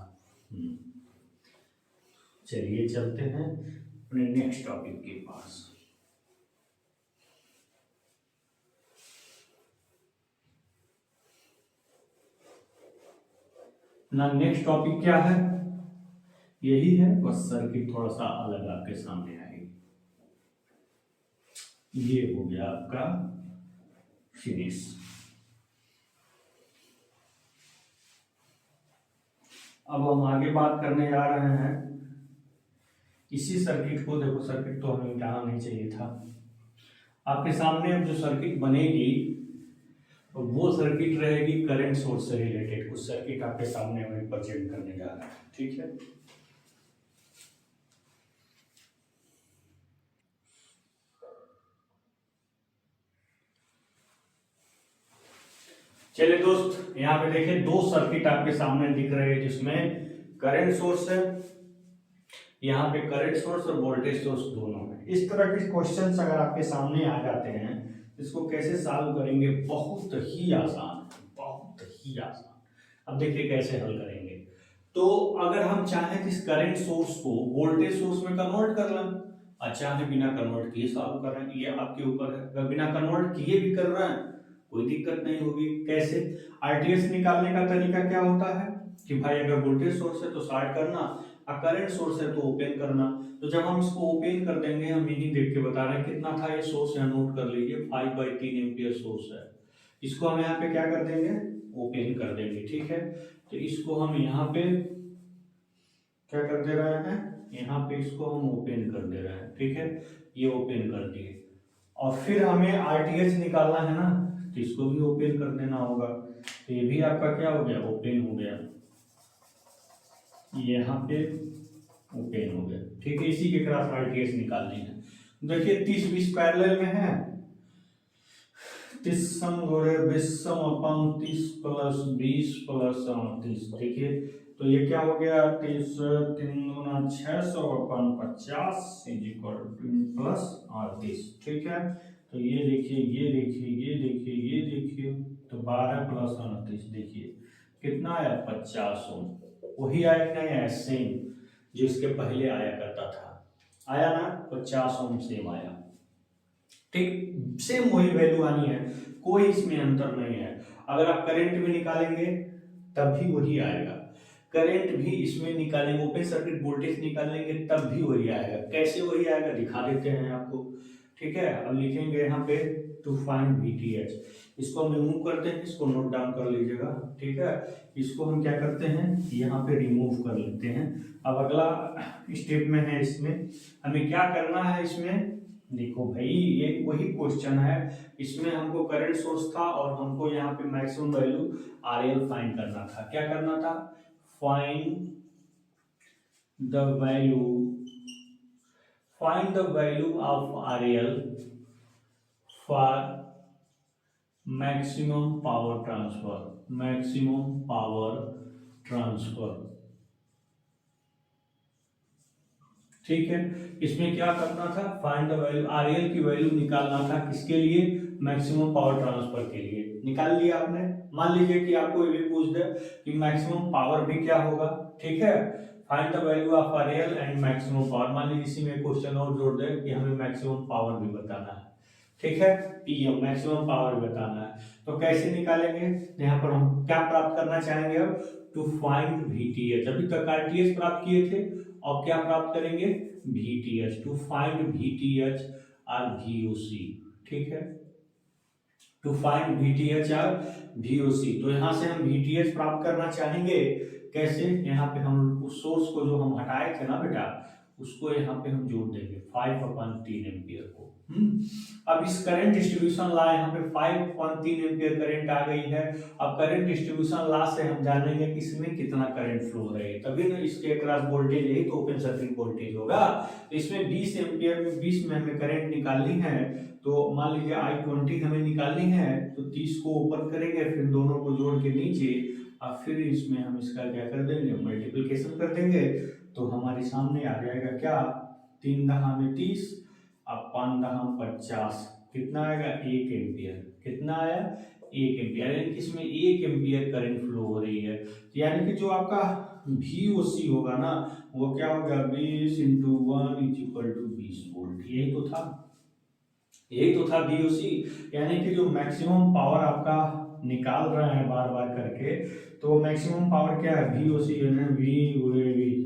चलिए चलते हैं अपने नेक्स्ट टॉपिक के पास। ना नेक्स्ट टॉपिक क्या है, यही है, बस सर्किट थोड़ा सा अलग आपके सामने आएगी। ये हो गया आपका फिनिश। अब हम आगे बात करने जा रहे हैं इसी सर्किट को। देखो, सर्किट तो हमें मिटाना नहीं चाहिए था। आपके सामने अब जो सर्किट बनेगी वो सर्किट रहेगी करंट सोर्स से रिलेटेड। कुछ सर्किट आपके सामने हमें प्रेजेंट करने जा रहा है। ठीक है, चलिए दोस्त, यहाँ पे देखिए 2 सर्किट आपके सामने दिख रहे हैं जिसमें करंट सोर्स है, यहाँ पे करंट सोर्स और वोल्टेज सोर्स दोनों है। इस तरह के क्वेश्चंस अगर आपके सामने आ जाते हैं, इसको कैसे सॉल्व करेंगे, बहुत ही आसान, बहुत ही आसान। अब देखिए कैसे हल करेंगे। तो अगर हम चाहें तो इस करंट सोर्स को वोल्टेज सोर्स में कन्वर्ट कर लें, अच्छा है बिना कन्वर्ट किए सॉल्व कर रहे हैं, ये आपके ऊपर है। अगर बिना कन्वर्ट किए भी कर रहे हैं कोई दिक्कत नहीं होगी। कैसे? आरटीएस निकालने का तरीका क्या होता है कि भाई अगर वोल्टेज सोर्स है तो शॉर्ट करना, और करंट सोर्स है तो ओपन करना। तो जब हम इसको ओपन कर देंगे, हम यही देख के बता रहे हैं कितना था ये सोर्स, यहाँ नोट कर लीजिए 5/3 एम्पियर सोर्स है। इसको हम यहाँ पे क्या कर देंगे, ओपन कर देंगे, ठीक है। तो इसको हम यहाँ पे क्या कर दे रहे हैं, यहाँ पे इसको हम ओपन कर दे रहे हैं, ठीक है। ये ओपन कर दिए, और फिर हमें आरटीएच निकालना है ना, तो इसको भी ओपन कर देना होगा। तो ये भी आपका क्या हो गया, ओपन हो गया, यहाँ पे ओपन हो गया, ठीक है। इसी के क्रॉस आरटीएच निकालनी है। देखिए 30-20 पैरेलल में है, 30 गुणे 20 अपन 30 + 20 + 38, देखिए तो ये क्या हो गया, 30 3 गुना 600 अपन 50 प्लस 38, ठीक है। तो ये देखिए, ये देखिए, ये देखिए, ये देखिए, तो 12 + 38, देखिए कितना आया, 50 ओम। वही आया कि नहीं आया, सेम जो इसके पहले आया करता था, आया ना, 50 ओम सेम आया, ठीक। सेम वही वैल्यू आनी है, कोई इसमें अंतर नहीं है। अगर आप करंट भी निकालेंगे तब भी वही आएगा, करंट भी इसमें निकालेंगे, ओपन सर्किट वोल्टेज निकालेंगे तब भी वही आएगा। कैसे वही आएगा दिखा देते हैं आपको, ठीक है। अब लिखेंगे यहाँ पे टू फाइंड VTH, इसको हम रिमूव करते हैं, इसको नोट डाउन कर लीजिएगा, ठीक है। इसको हम क्या करते हैं, यहाँ पे रिमूव कर लेते हैं। अब अगला स्टेप में है, इसमें हमें क्या करना है, इसमें देखो भाई ये वही क्वेश्चन है, इसमें हमको करंट सोर्स था और हमको यहाँ पे मैक्सिमम वैल्यू RL फाइंड करना था। क्या करना था, find the value of RL for maximum power transfer, ठीक है। इसमें क्या करना था, फाइंड द वैल्यू, RL की वैल्यू निकालना था, किसके लिए, मैक्सिमम पावर ट्रांसफर के लिए। निकाल लिया आपने। मान लीजिए कि आपको ये भी पूछ दे कि मैक्सिमम पावर भी क्या होगा, ठीक है। Find the value of RL and maximum power, मान लीजिए इसी में क्वेश्चन और जोड़ दे कि हमें मैक्सिमम पावर भी बताना है, ठीक है, PM मैक्सिमम पावर बताना है। तो कैसे निकालेंगे, यहाँ पर हम क्या प्राप्त करना चाहेंगे, अब टू फाइंड VTH। अभी तक RTH प्राप्त किए थे, अब क्या प्राप्त करेंगे, VTH, टू फाइंड VTH और VOC, ठीक है, टू फाइंड VTH और VOC। तो यहाँ से हम VTH प्राप्त करना चाहेंगे, कैसे, यहाँ पे हम उस सोर्स को जो हम हटाए थे ना बेटा, उसको यहाँ पे हम जोड़ देंगे 5/3 एम्पियर को। अब इस करंट डिस्ट्रीब्यूशन लॉ, यहाँ पे 5/3 एम्पियर करंट आ गई है। अब करंट डिस्ट्रीब्यूशन लॉ से हम जानेंगे कि इसमें कितना करंट फ्लो हो रहा है, तभी ना इसके अक्रॉस वोल्टेज, यही तो ओपन सर्किट वोल्टेज होगा। तो इसमें 20 एम्पियर में 20 में हमें करंट निकालनी है, तो मान लीजिए I20 हमें निकालनी है, तो 30 को ओपन करेंगे, फिर दोनों को जोड़ के नीचे, और फिर इसमें हम इसका क्या कर देंगे, मल्टीप्लिकेशन कर देंगे। तो हमारे सामने आ जाएगा क्या, 3 दहा में 30 और 5 दहा 50, कितना आएगा, 1 एम्पियर। कितना आया, 1 एम्पियर, यानी कि इसमें 1 एम्पियर करंट फ्लो हो रही है। यानी कि जो आपका VOC होगा ना, वो क्या होगा, 20 × 1 = 20 वोल्ट। यही तो था VOC, यानी कि जो मैक्सिमम पावर आपका निकाल रहे हैं बार बार करके, तो मैक्सिमम पावर क्या है, VOC यानी V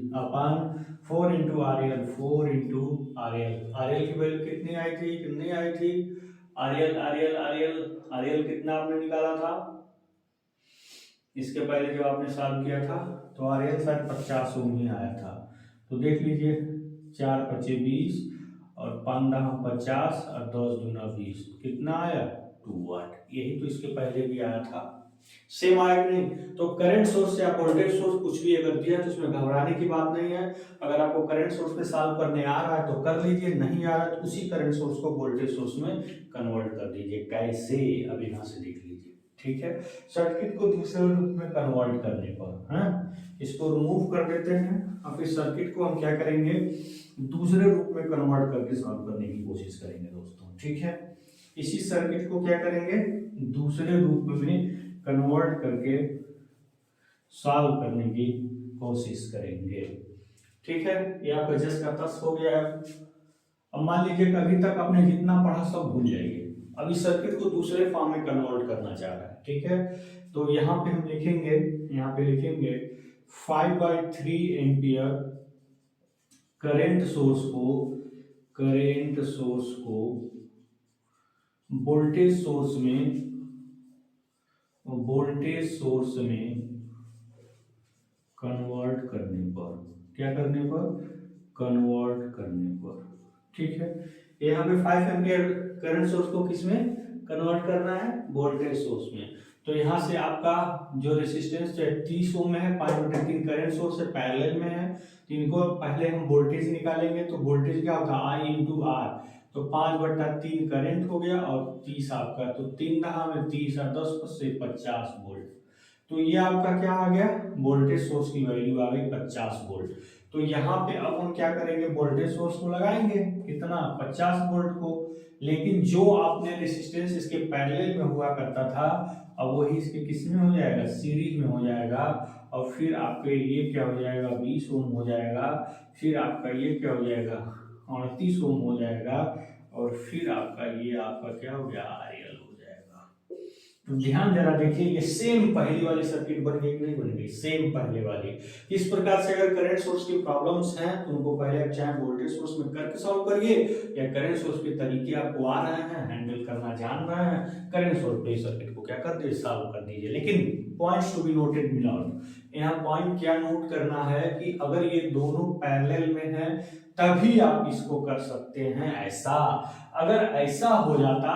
अपन 4 × RL, 4 × RL की वैल्यू कितनी आई थी, RL कितना आपने निकाला था इसके पहले जब आपने सॉल्व किया था, तो RL शायद 50 ओम ही आया था। तो देख लीजिए, 4 × 5 = 20 और 5 दहा 50 और 10 दूना 20, कितना आया, 2 वाट। यही तो इसके पहले भी आया था, सेम आया कि नहीं। तो करंट सोर्स या वोल्टेज सोर्स कुछ भी अगर दिया तो उसमें घबराने की बात नहीं है। अगर आपको करंट सोर्स पे सॉल्व करने आ रहा है तो कर लीजिए, नहीं आ रहा है तो उसी करंट सोर्स को वोल्टेज सोर्स में कन्वर्ट कर दीजिए। कैसे, अब यहाँ से देख लीजिए, ठीक है। सर्किट को दूसरे रूप में कन्वर्ट करने पर, है, इसको रिमूव कर देते हैं और फिर सर्किट को हम क्या करेंगे, दूसरे रूप में कन्वर्ट करके सॉल्व करने की कोशिश करेंगे दोस्तों, ठीक है। इसी सर्किट को क्या करेंगे, दूसरे रूप में कन्वर्ट करके सॉल्व करने की कोशिश करेंगे, ठीक है। ये आपका जस का तस हो गया है। अब मान लीजिए कि अभी तक आपने जितना पढ़ा सब भूल जाइए, अब इस सर्किट को दूसरे फॉर्म में कन्वर्ट करना चाह रहा है, ठीक है। तो यहाँ पे हम लिखेंगे, यहाँ पे लिखेंगे 5/3 एम्पियर करंट सोर्स को वोल्टेज सोर्स में कन्वर्ट करने पर, क्या करने पर, कन्वर्ट करने पर, ठीक है। यहाँ पे 5 एम्पियर करंट सोर्स को किस में कन्वर्ट करना है, वोल्टेज सोर्स में। तो यहाँ से आपका जो रेसिस्टेंस है 30 ओम में है, 5/3 करंट सोर्स है, पैरेलल में है, तो इनको पहले हम वोल्टेज निकालेंगे। तो वोल्टेज क्या होता है, I इंटू आर, तो 5/3 करंट हो गया और 30 आपका, तो 3 दहा में 30 और 10 से 50 वोल्ट। तो ये आपका क्या आ गया, वोल्टेज सोर्स की वैल्यू आ गई 50 वोल्ट। तो यहाँ पे अब हम क्या करेंगे, वोल्टेज सोर्स को लगाएंगे कितना, 50 वोल्ट को। लेकिन जो आपने रेसिस्टेंस इसके पैरेलल में हुआ करता था, अब वही इसके किस में हो जाएगा, सीरीज में हो जाएगा। और फिर आपके ये क्या हो जाएगा, 20 ओम हो जाएगा। फिर आपका ये क्या हो जाएगा, 38 ओम हो जाएगा। और फिर आपका ये आपका क्या हो गया, RL हो जाएगा। तो ध्यान जरा देखिए, ये सेम पहली वाली सर्किट बन गई नहीं बन गई, सेम पहले वाली। इस प्रकार से अगर करंट सोर्स की प्रॉब्लम्स हैं तो उनको पहले आप चाहे वोल्टेज सोर्स में करके सॉल्व करिए, या करंट सोर्स के तरीके आपको आ रहे हैं, हैंडल करना जान रहे हैं, करंट सोर्स पे सर्किट को क्या कर दीजिए, सॉल्व कर दीजिए। लेकिन पॉइंट्स टू बी नोटेड मिलाउट, यहाँ पॉइंट क्या नोट करना है कि अगर ये दोनों पैरेलल में है तभी आप इसको कर सकते हैं ऐसा। अगर ऐसा हो जाता,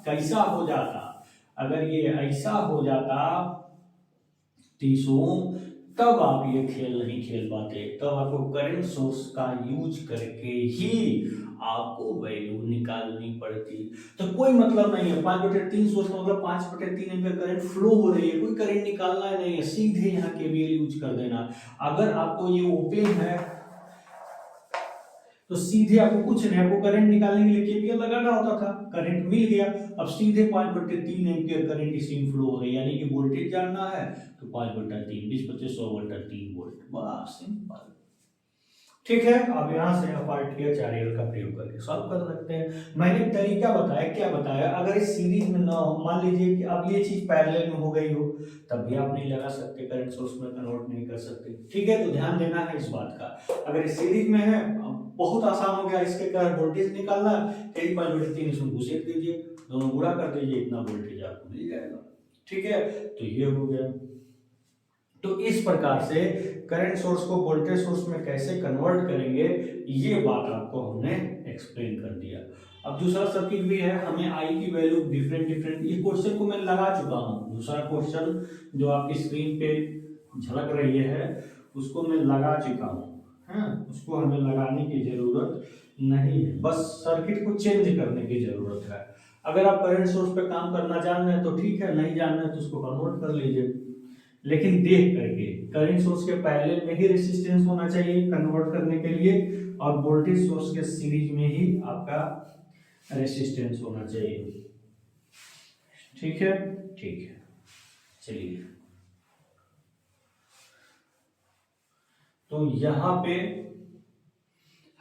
कैसा हो जाता, अगर ये ऐसा हो जाता 30 ओम, तब आप ये खेल नहीं खेल पाते, तब आपको करंट सोर्स का यूज करके ही आपको वैल्यू निकालनी पड़ती। तो कोई मतलब नहीं है 5/3 सोर्स का मतलब 5/3 एम्पीयर करंट फ्लो हो रही है, कोई करंट निकालना नहीं है, सीधे यहाँ केवीएल यूज कर देना। अगर आपको ये ओपन है तो सीधे आपको कुछ नहीं, आपको करंट निकालने के लिए केवीएल लगाना होता था, करंट मिल गया। अब सीधे 5/3 एम्पीयर करंट इसमें फ्लो हो रही है, यानी कि वोल्टेज जानना है तो 5/3 20 25 100/3 वोल्ट, बस सिंपल, ठीक है। अब यहाँ से आप RTH RL का प्रयोग करके सॉल्व कर सकते हैं। मैंने तरीका बताया, क्या बताया, अगर इस सीरीज में ना हो, मान लीजिए कि अब ये चीज पैरेलल में हो गई हो, तब भी आप नहीं लगा सकते, करंट सोर्स में कन्वर्ट नहीं कर सकते, ठीक है। तो ध्यान देना है इस बात का। अगर इस सीरीज में है, बहुत आसान हो गया, इसके कारण वोल्टेज निकालना, 5/3 इसमें घुसेड़ दीजिए, दोनों गुणा कर दीजिए, इतना वोल्टेज आपको मिल जाएगा, ठीक है। तो ये हो गया। तो इस प्रकार से करंट सोर्स को वोल्टेज सोर्स में कैसे कन्वर्ट करेंगे, ये बात आपको हमने एक्सप्लेन कर दिया। अब दूसरा सर्किट भी है, हमें आई की वैल्यू डिफरेंट डिफरेंट, इस क्वेश्चन को मैं लगा चुका हूँ, दूसरा क्वेश्चन जो आपकी स्क्रीन पे झलक रही है उसको मैं लगा चुका हूँ, हाँ, उसको हमें लगाने की जरूरत नहीं है, बस सर्किट को चेंज करने की जरूरत है। अगर आप करंट सोर्स पे काम करना जान रहे हैं तो ठीक है, नहीं जान रहे हैं तो उसको कन्वर्ट कर लीजिए, लेकिन देख करके। करंट सोर्स के पैरेलल में ही रेसिस्टेंस होना चाहिए कन्वर्ट करने के लिए, और वोल्टेज सोर्स के सीरीज में ही आपका रेसिस्टेंस होना चाहिए, ठीक है, ठीक है। चलिए, तो यहां पे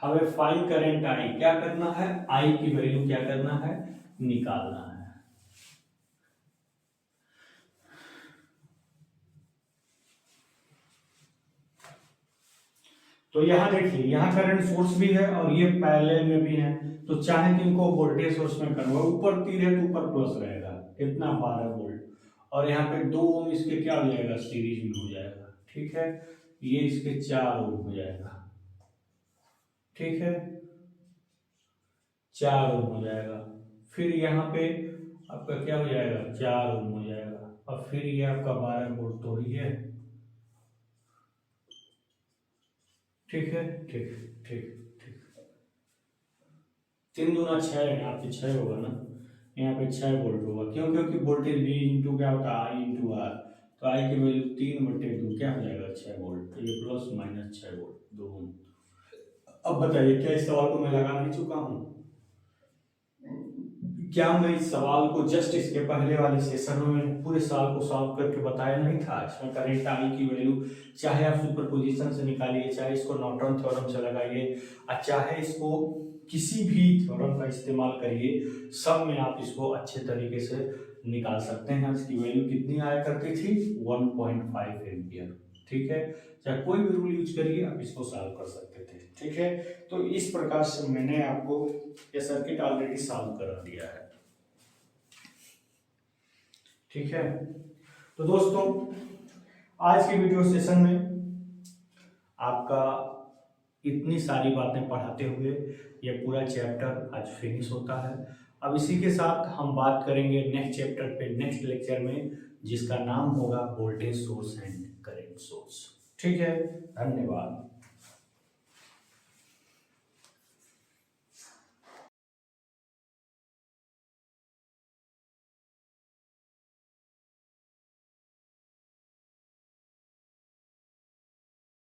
हमें फाइंड करंट आई क्या करना है, आई की वैल्यू क्या करना है, निकालना है। तो यहाँ देखिए, यहाँ करंट सोर्स भी है और ये पैरेलल में भी है, तो चाहे कि इनको वोल्टेज सोर्स में कन्वर्ट, ऊपर तीर है तो ऊपर प्लस रहेगा, कितना 12 वोल्ट, और यहाँ पे 2 ओम इसके क्या हो जाएगा, सीरीज में हो जाएगा, ठीक है। ये इसके 4 ओम हो जाएगा, ठीक है, 4 ओम हो जाएगा। फिर यहाँ पे आपका क्या हो जाएगा, 4 ओम हो जाएगा, और फिर ये आपका 12 वोल्ट तो ही है, ठीक है, ठीक, ठीक, ठीक। 3 दूना 6 है, यहाँ पे 6 होगा ना, यहाँ पे 6 वोल्ट होगा। क्यों? क्योंकि वोल्टेज V इंटू क्या होता है, I इंटू आर। तो I की वैल्यू 3/2 क्या हो जाएगा, 6 वोल्ट। तो ये प्लस माइनस 6 वोल्ट 2 ओम। अब बताइए क्या इस सवाल को मैं लगा नहीं चुका हूँ? क्या मैं इस सवाल को जस्ट इसके पहले वाले सेशन में मैंने पूरे साल को सॉल्व करके बताया नहीं था? इसमें करंट आई की वैल्यू चाहे आप सुपरपोजिशन से निकालिए, चाहे इसको नॉर्टन थ्योरम से लगाइए, और चाहे इसको किसी भी थ्योरम का इस्तेमाल करिए, सब में आप इसको अच्छे तरीके से निकाल सकते हैं। इसकी वैल्यू कितनी आया करती थी, 1.5 एम्पियर। ठीक है, चाहे कोई भी रूल यूज करिए आप इसको सॉल्व कर सकते थे। ठीक है, तो इस प्रकार से मैंने आपको ये सर्किट ऑलरेडी सॉल्व करा दिया है। ठीक है, तो दोस्तों आज के वीडियो सेशन में आपका इतनी सारी बातें पढ़ाते हुए ये पूरा चैप्टर आज फिनिश होता है। अब इसी के साथ हम बात करेंगे नेक्स्ट चैप्टर पे नेक्स्ट लेक्चर में, जिसका नाम होगा voltage source and current source. ठीक है, धन्यवाद।